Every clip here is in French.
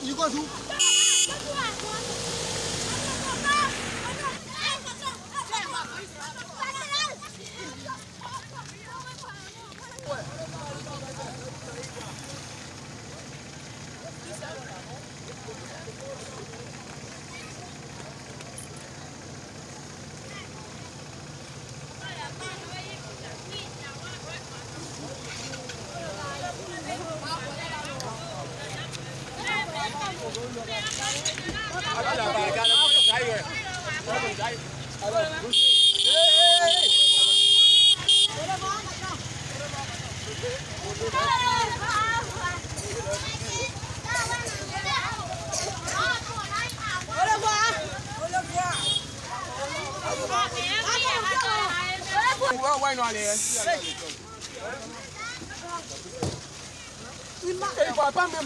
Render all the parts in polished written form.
一个猪。外哪里？你妈！哎，爸爸们。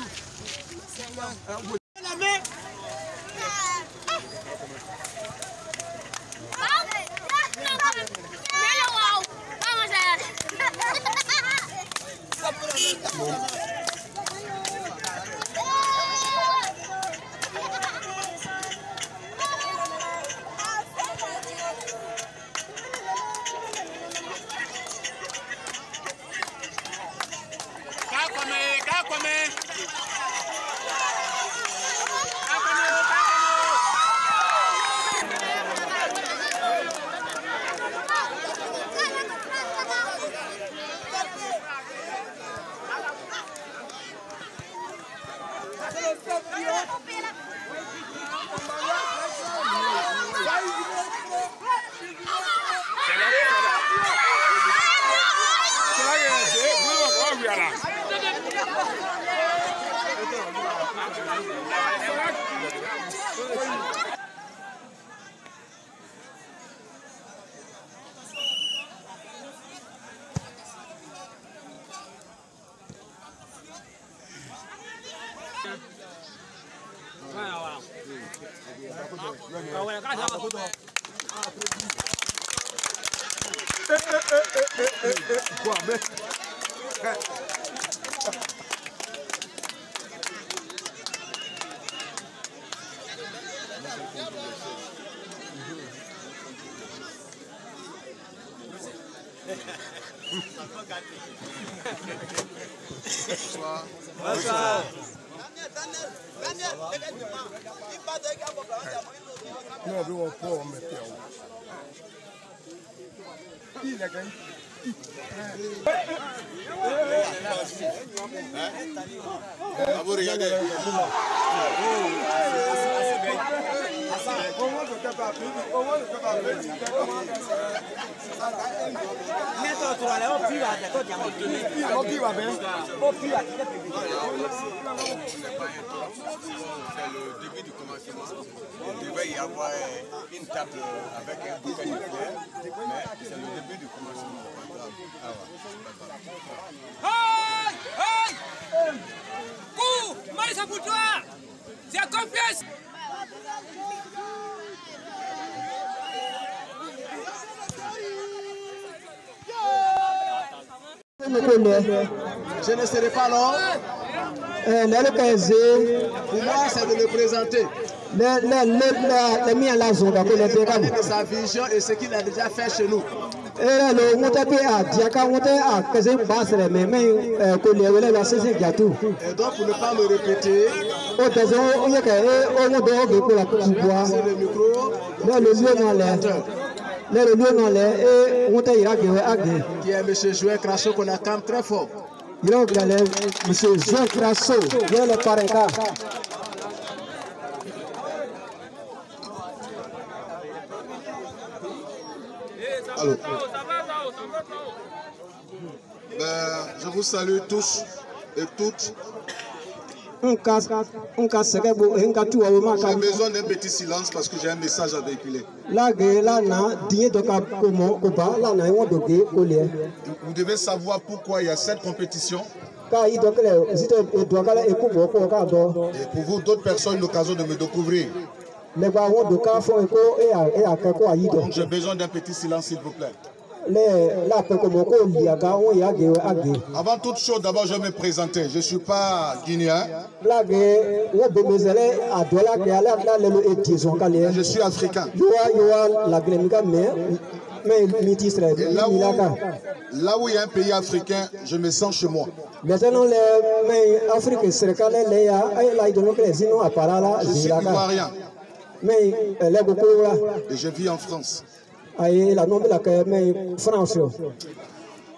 Non, abbiamo un po' mettiamo. Le début du commencement, il devait y avoir une table avec un bouquet de fleurs, mais c'est le début du commencement. Hey! Hey! Coup! Marisa pour toi! C'est un confiance! Je ne serai pas là. Pour moi, c'est de me présenter. De sa vision et ce qu'il a déjà fait chez nous. Et donc pour ne pas me répéter, qui est M. Joël Crasso qu'on acclame très fort. M. Joël Crasso, le parrain. Alors, je vous salue tous et toutes. J'ai besoin d'un petit silence parce que j'ai un message à véhiculer. Vous devez savoir pourquoi il y a cette compétition. Et pour vous, d'autres personnes, l'occasion de me découvrir. Donc j'ai besoin d'un petit silence, s'il vous plaît. Avant toute chose, d'abord je vais me présenter. Je ne suis pas guinéen. Je suis africain. Et là où il y a un pays africain, je me sens chez moi. Je suis ivoirien. Et je vis en France.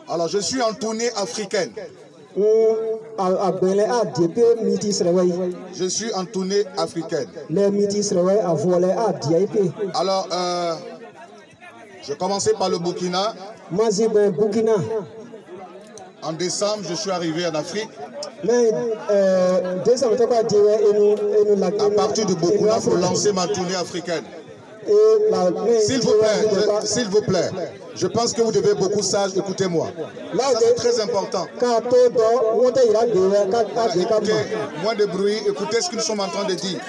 Alors je suis en tournée africaine. Je suis en tournée africaine. Alors, je commençais par le Burkina. En décembre, je suis arrivé en Afrique. À partir du Burkina pour lancer ma tournée africaine. S'il vous plaît, je pense que vous devez beaucoup sages, écoutez-moi. C'est très important. Écoutez, moins de bruit, écoutez ce que nous sommes en train de dire.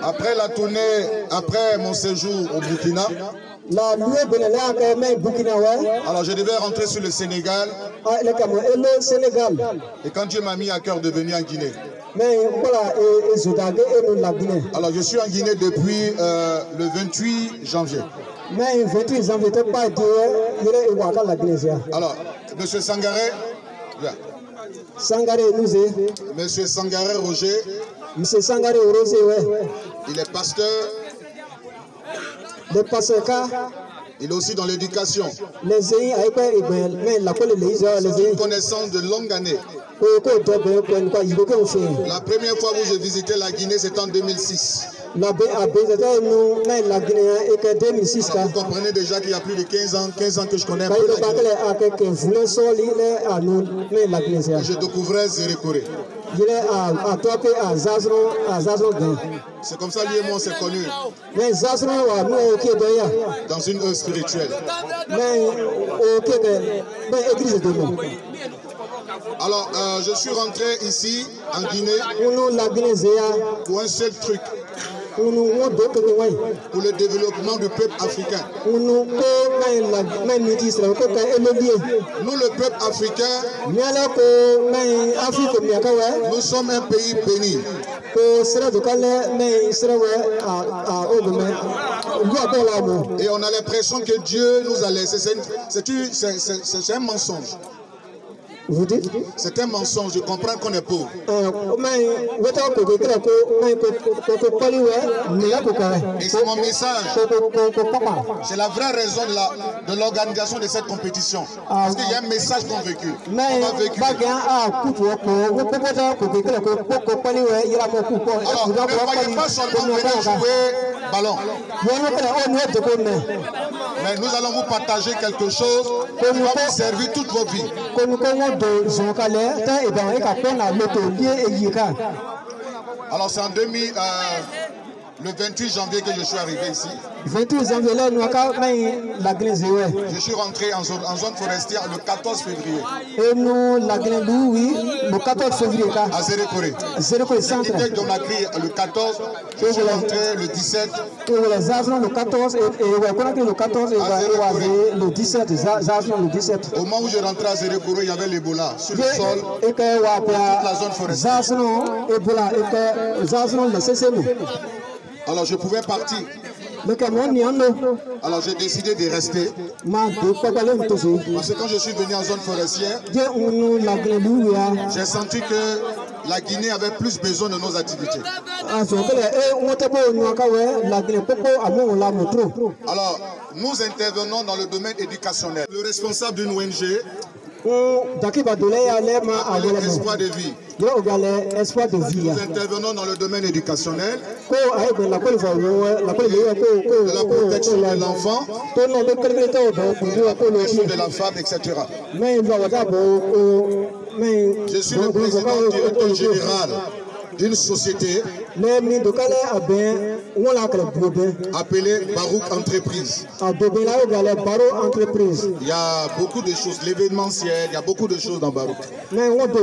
Après la tournée, après mon séjour au Burkina, alors je devais rentrer sur le Sénégal. Et quand Dieu m'a mis à cœur de venir en Guinée. Alors je suis en Guinée depuis le 28 janvier. Alors, M. Sangaré, M. Sangaré Roger, il est pasteur. Il est aussi dans l'éducation. C'est une connaissance de longue année. La première fois où j'ai visité la Guinée, c'était en 2006. Vous comprenez déjà qu'il y a plus de 15 ans que je connais un peu la Guinée. Je découvrais Zérékoré. C'est comme ça lui et moi on s'est connus. Dans une œuvre spirituelle. Alors, je suis rentré ici, en Guinée, pour un seul truc. Pour le développement du peuple africain. Nous, le peuple africain, nous sommes un pays béni. Et on a l'impression que Dieu nous a laissé. C'est un mensonge. Vous dites? C'est un mensonge, je comprends qu'on est pauvre. Et c'est mon message. C'est la vraie raison de l'organisation de cette compétition. Parce qu'il y a un message qu'on véhicule. On va véhiculer. Alors, ne voyez pas seulement venir jouer ballon. Mais nous allons vous partager quelque chose qui va vous servir toute votre vie. Alors c'est en le 28 janvier que je suis arrivé ici. 28 janvier là, nous avons la Guinée. Je suis rentré en zone forestière le 14 février. Et nous, la Guinée, oui, le 14 février. À Zérékoré. Zérékoré centre. Dès qu'on a pris le 14, je suis rentré le 17. Les agents le 14 et le 14 et le 17. Le 17. Au moment où je rentrais à Zérékoré, il y avait l'Ebola sur le sol. Et toute la zone forestière. Alors je pouvais partir. Alors j'ai décidé de rester. Parce que quand je suis venu en zone forestière, j'ai senti que la Guinée avait plus besoin de nos activités. Alors nous intervenons dans le domaine éducationnel. Le responsable d'une ONG, Espoir de vie. Nous intervenons dans le domaine éducationnel, de la protection de l'enfant, de la femme, etc. Je suis le président directeur général d'une société appelée Barouk Entreprise. Il y a beaucoup de choses, l'événementiel, il y a beaucoup de choses dans Barouk. Notre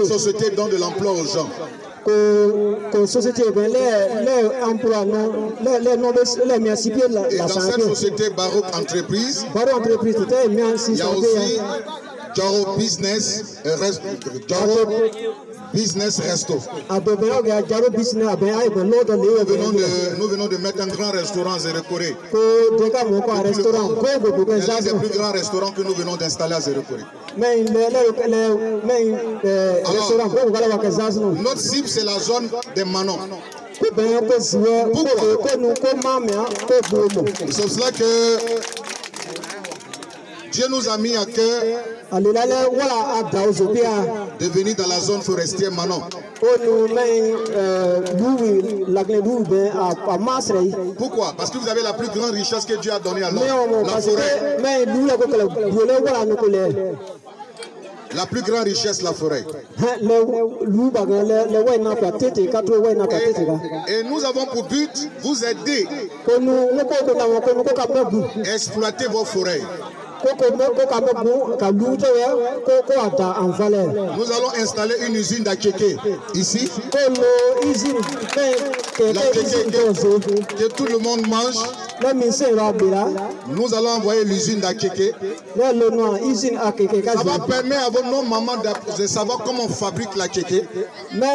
société donne de l'emploi aux gens. Et dans cette société Barouk Entreprise, il y a aussi Jaro Business Resto. Nous venons de mettre un grand restaurant à Zérékoré. L'un des plus grands restaurants que nous venons d'installer à Zérékoré. Notre cible, c'est la zone des Manons. C'est pour cela que Dieu nous a mis à cœur de venir dans la zone forestière Manon. Pourquoi? Parce que vous avez la plus grande richesse que Dieu a donnée à l'homme, la forêt. La plus grande richesse, la forêt. Et nous avons pour but vous aider à exploiter vos forêts. Nous allons installer une usine d'Akéké ici. La Kéké que tout le monde mange. Nous allons envoyer l'usine d'Akéké. Ça va permettre à nos mamans de savoir comment on fabrique la Kéké. Et ça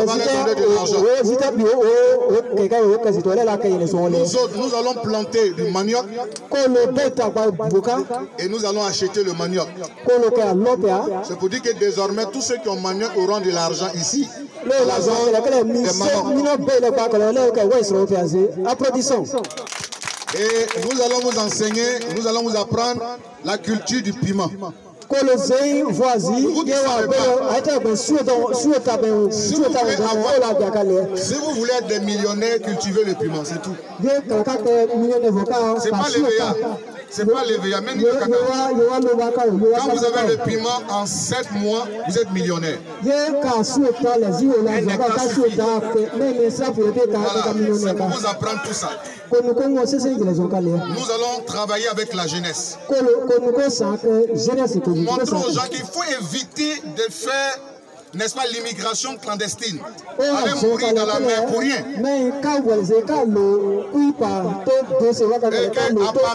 va leur donner de l'argent. Nous allons planter du manioc. Et nous allons acheter le manioc. C'est pour dire que désormais, tous ceux qui ont manioc auront de l'argent ici. Et nous allons vous enseigner, nous allons vous apprendre la culture du piment. Si vous voulez être des millionnaires, cultivez le piment, c'est tout. C'est pas l'EVA. C'est pas l'EVA, même le cacao. Quand vous avez le piment en 7 mois, vous êtes millionnaire. Voilà, c'est pour vous apprendre tout ça. Nous allons travailler avec la jeunesse. Montrons aux gens qu'il faut éviter de faire, n'est-ce pas, l'immigration clandestine. Allez mourir dans la mer pour rien. Et qu'à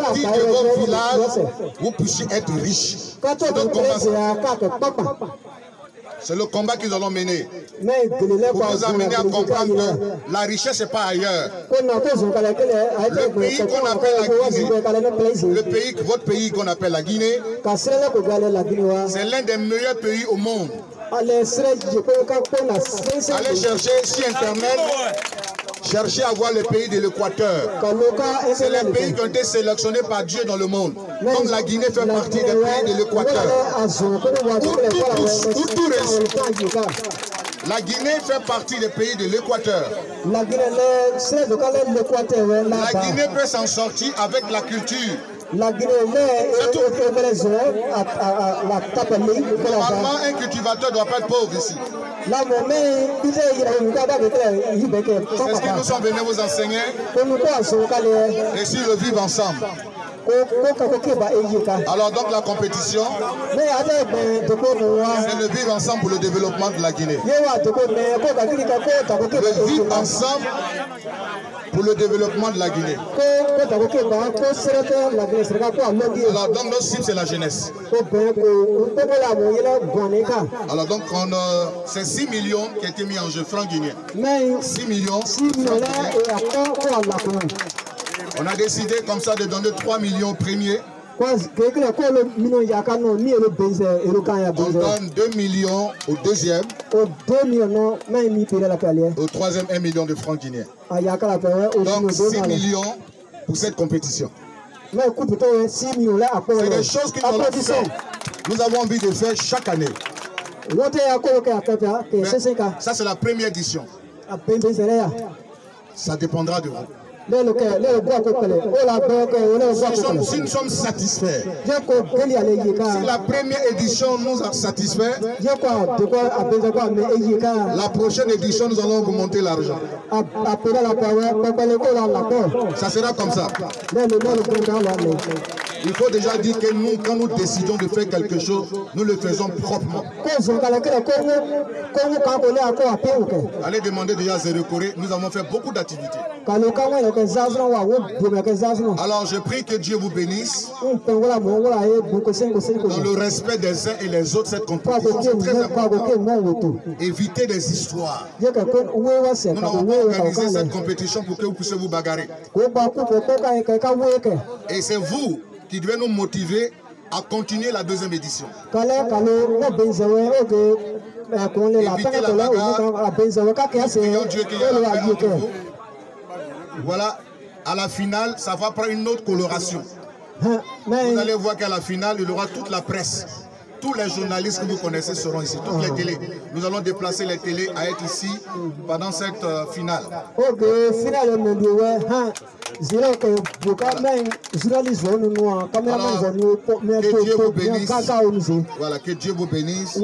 partir de vos villages, vous puissiez être riches. C'est le combat qu'ils allons mener. Pour vous amener à comprendre que la richesse n'est pas ailleurs. Le pays qu'on appelle la Guinée, votre pays qu'on appelle la Guinée, c'est l'un des meilleurs pays au monde. Allez chercher sur Internet, cherchez à voir les pays de l'Équateur. C'est les pays qui ont été sélectionnés par Dieu dans le monde. Comme la Guinée fait partie des pays de l'Équateur. Où tout reste. La Guinée fait partie des pays de l'Équateur. La Guinée peut s'en sortir avec la culture. Normalement, un cultivateur ne doit pas être pauvre ici. C'est ce que nous sommes venus vous enseigner. Et sur le vivre ensemble. Alors donc la compétition, c'est le vivre ensemble pour le développement de la Guinée. Le vivre ensemble pour le développement de la Guinée. Alors donc notre cible c'est la jeunesse. Alors donc c'est 6 millions qui a été mis en jeu, francs guinéens. 6 millions. On a décidé comme ça de donner 3 millions au premier. On donne 2 millions au deuxième. Au troisième, 1 million de francs guinéens. Donc 6 millions pour cette compétition. C'est des choses que nous avons envie de faire chaque année. Ça c'est la première édition. Ça dépendra de vous. Si nous sommes satisfaits, si la première édition nous a satisfaits, la prochaine édition nous allons augmenter l'argent. Ça sera comme ça. Il faut déjà dire que nous, quand nous décidons de faire quelque chose, nous le faisons proprement. Allez demander déjà à Zéro Corée, nous avons fait beaucoup d'activités. Alors je prie que Dieu vous bénisse dans le respect des uns et les autres. Cette compétition, c'est très important. Évitez des histoires. Nous n'avons pas organisé cette compétition pour que vous puissiez vous bagarrer. Et c'est vous qui devez nous motiver à continuer la deuxième édition. Évitez la bagarre. Prions Dieu qu'il y ait la paix entre vous. Voilà, à la finale, ça va prendre une autre coloration. Vous allez voir qu'à la finale, il y aura toute la presse. Tous les journalistes que vous connaissez seront ici, toutes les télés. Nous allons déplacer les télés à être ici pendant cette finale. Alors, que Dieu vous bénisse. Voilà, que Dieu vous bénisse.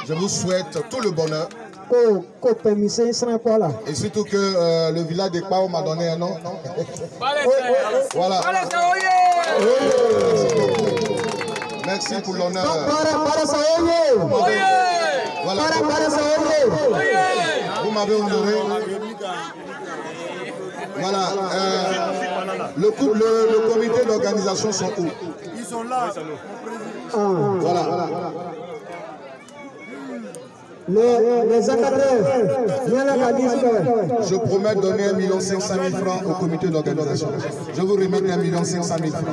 Je vous souhaite tout le bonheur. Et surtout que le village de Pao m'a donné un nom. Voilà. Merci pour l'honneur. Voilà. Vous m'avez honoré. Voilà. Le comité d'organisation sont où? Ils sont là. Voilà. Les encadreurs. Je promets de donner 1 500 000 francs au comité d'organisation. Je vous remets 1 500 000 francs.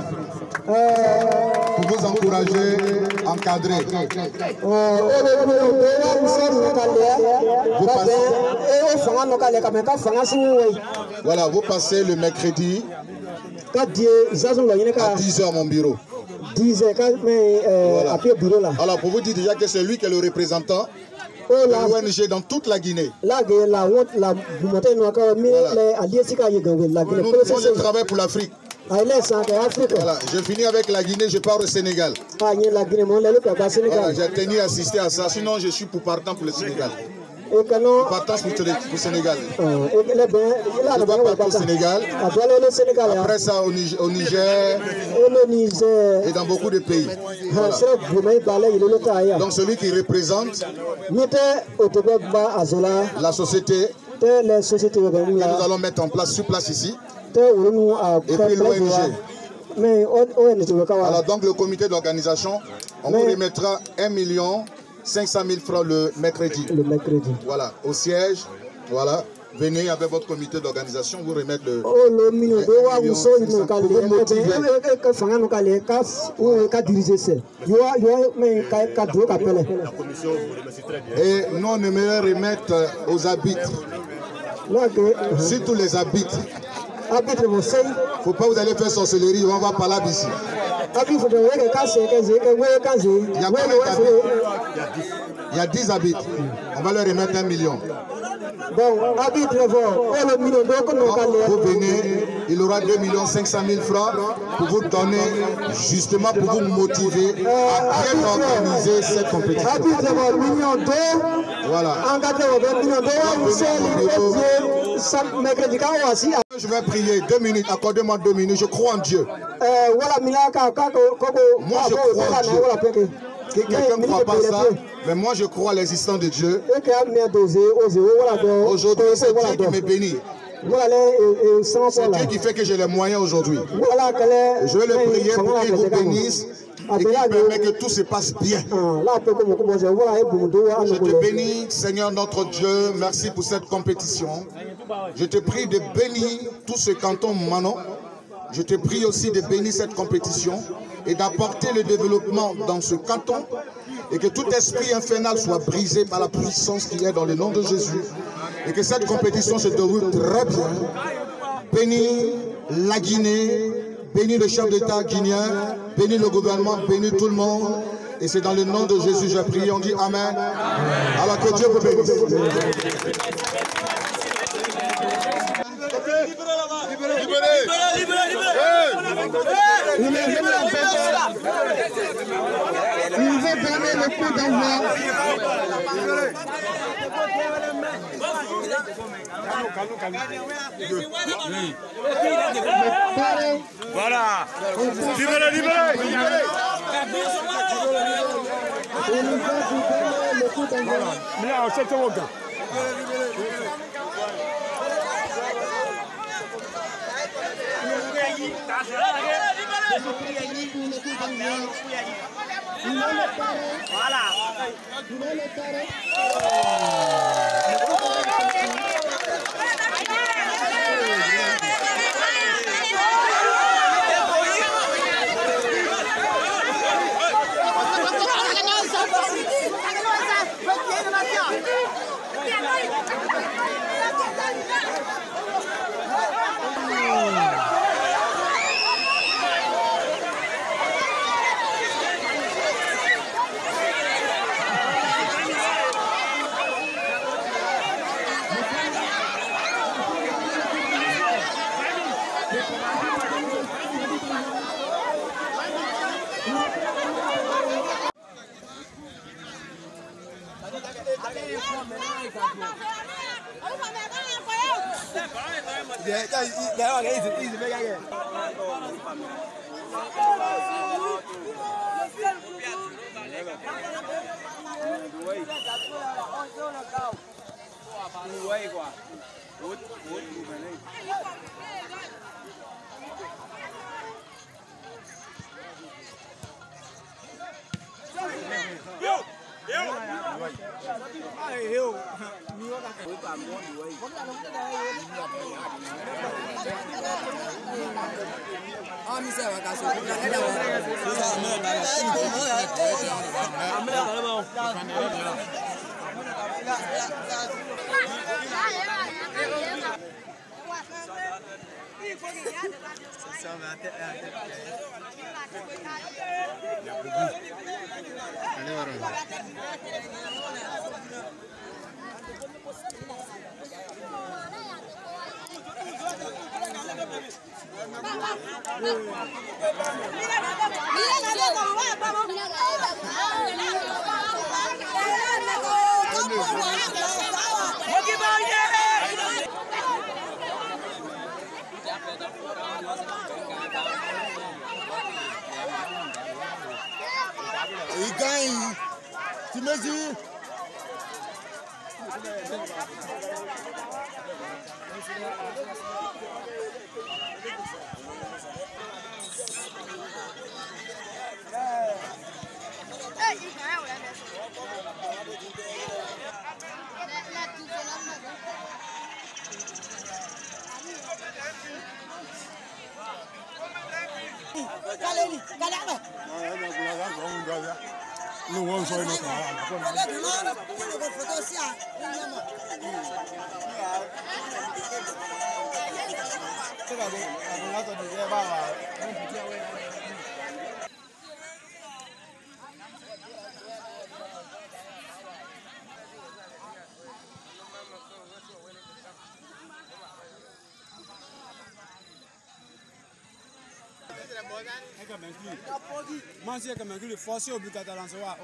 Pour vous encourager, encadrer. Voilà, vous passez le mercredi à 10h à mon bureau. Voilà. Alors pour vous dire déjà que c'est lui qui est le représentant de l'ONG dans toute la Guinée. Voilà. Moi je travaille pour l'Afrique. Voilà. Je finis avec la Guinée, je pars au Sénégal. Voilà, j'ai tenu à assister à ça, sinon je suis pour partant pour le Sénégal. Partage pour le Sénégal. Je dois partir au Sénégal. Après ça au Niger et dans beaucoup de pays. Voilà. Donc celui qui représente la société que nous allons mettre en place sur place ici. Et puis l'ONG. Alors donc le comité d'organisation, on vous remettra 1 500 000 francs le mercredi. Voilà, au siège, voilà. Venez avec votre comité d'organisation, vous remettre le... Et nous, on aimerait remettre aux arbitres. Surtout les arbitres. Il ne faut pas vous aller faire sorcellerie, on va pas là ici. Il y a 10 arbitres. On va leur remettre 1 million. Vous venez, il aura 2 500 000 francs pour vous donner, justement pour vous motiver à bien organiser cette compétition. Voilà. Je vais prier 2 minutes. Accordez-moi 2 minutes. Je crois en Dieu. Moi, je crois en Dieu. Quelqu'un ne croit pas ça, mais moi je crois à l'existence de Dieu. Aujourd'hui, c'est Dieu qui me bénit. C'est Dieu qui fait que j'ai les moyens aujourd'hui. Je vais le prier pour qu'il vous bénisse et qu'il permet que tout se passe bien. Je te bénis, Seigneur notre Dieu. Merci pour cette compétition. Je te prie de bénir tout ce canton Manon. Je te prie aussi de bénir cette compétition et d'apporter le développement dans ce canton et que tout esprit infernal soit brisé par la puissance qui est dans le nom de Jésus et que cette compétition se déroule très bien. Bénis la Guinée, bénis le chef d'État guinéen, bénis le gouvernement, bénis tout le monde et c'est dans le nom de Jésus je prie, on dit Amen. Alors que Dieu vous bénisse. Il veut donner le coup d'envoi. Voilà. Libérez, libérez. Il veut vous donner le coup d'envoi. Voilà. Il gagne. Tu mesures. Moi, c'est comme un forcé obligatoire en soi.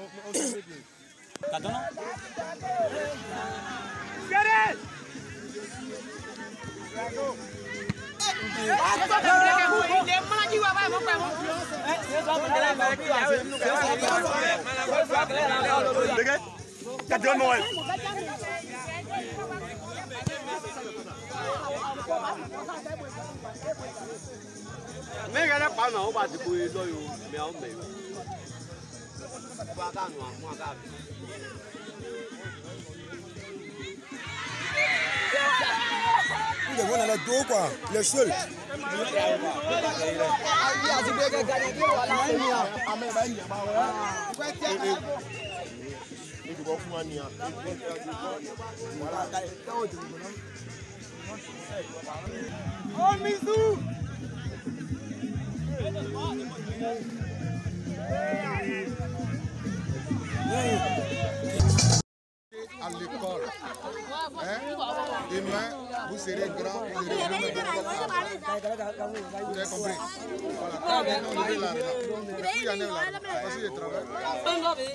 mấy cái đó bảo nào bà thì bùi đôi mèo mèo qua ca ngoan qua ca le voilà la dos quoi le seul oh Misou à l'école. Hein? Demain, vous serez grand, vous serez vous avez compris? Voilà, quand vous levez l'argent, il y en a là, parce que je travaille.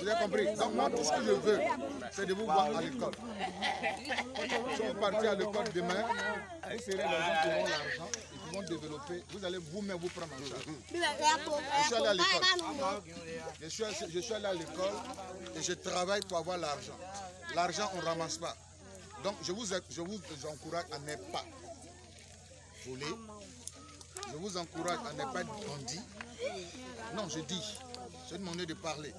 Vous avez compris? Donc moi, tout ce que je veux, c'est de vous voir à l'école. Si vous partez à l'école demain, vous serez les gens qui auront l'argent et qui vont développer. Vous allez vous-même vous prendre en charge. Je suis allé à l'école. Je suis allé à l'école et je travaille pour avoir l'argent. L'argent, on ne ramasse pas. Donc, je vous encourage à ne pas voler. Je vous encourage à ne pas bandit. Non, je dis, c'est une manière de parler.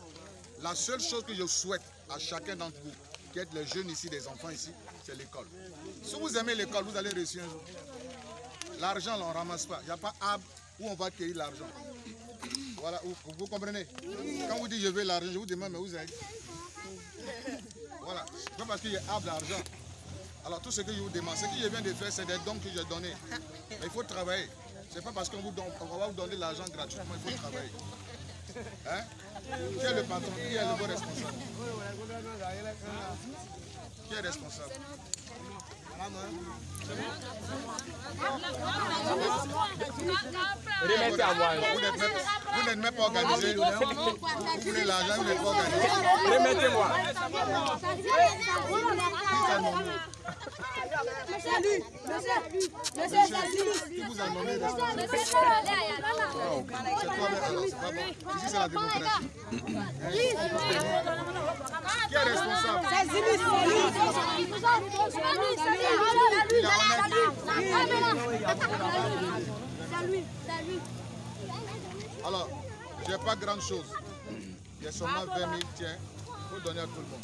La seule chose que je souhaite à chacun d'entre vous, qui êtes les jeunes ici, les enfants ici, c'est l'école. Si vous aimez l'école, vous allez réussir un jour. L'argent, on ne ramasse pas. Il n'y a pas arbre où on va acquérir l'argent. Voilà, vous comprenez? Quand vous dites je veux l'argent, je vous demande, mais vous avez... Voilà, c'est pas parce qu'il y a arbre d'argent. Alors tout ce que je vous demande, ce que je viens de faire, c'est des dons que j'ai donnés. Mais il faut travailler. C'est pas parce qu'on va vous donner l'argent gratuitement, il faut travailler. Hein? Qui est le patron? Qui est le bon responsable? Qui est responsable? remettez à moi. Vous n'êtes même pas organisé. Vous voulez l'argent, vous n'êtes pas organisé. Remettez-moi. Qui vous a nommé responsable? C'est toi, alors c'est pas bon. Ici c'est la démocratie. Qui est responsable? Alors, j'ai pas grand chose. Il y a seulement 20 000, tiens, il faut donner à tout le monde.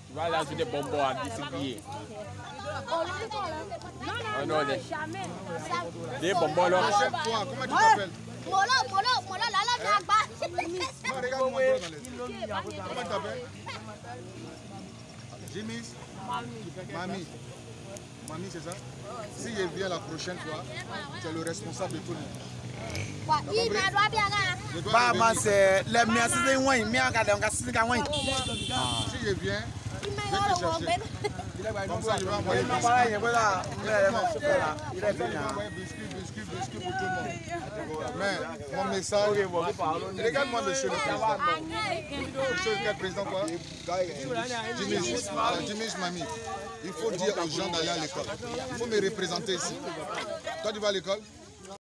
Tu vas là sur des bonbons à distribuer. Non, des bonbons là. Toi, comment tu t'appelles? Molo, là, Regarde-moi dans les yeux. Comment tu t'appelles? Jimmy? Mamie. Mamie, c'est ça? Si je viens la prochaine fois, tu es le responsable de tout le monde. c'est les miens c'est Si je viens, je vais te chercher. Comme ça, je vais envoyer biscuits pour tout le monde. Mais mon message, regarde-moi monsieur le président. Monsieur le président quoi? Jimmy Mamie. Il faut dire aux gens d'aller à l'école. Il faut me représenter ici. Toi, tu vas à l'école?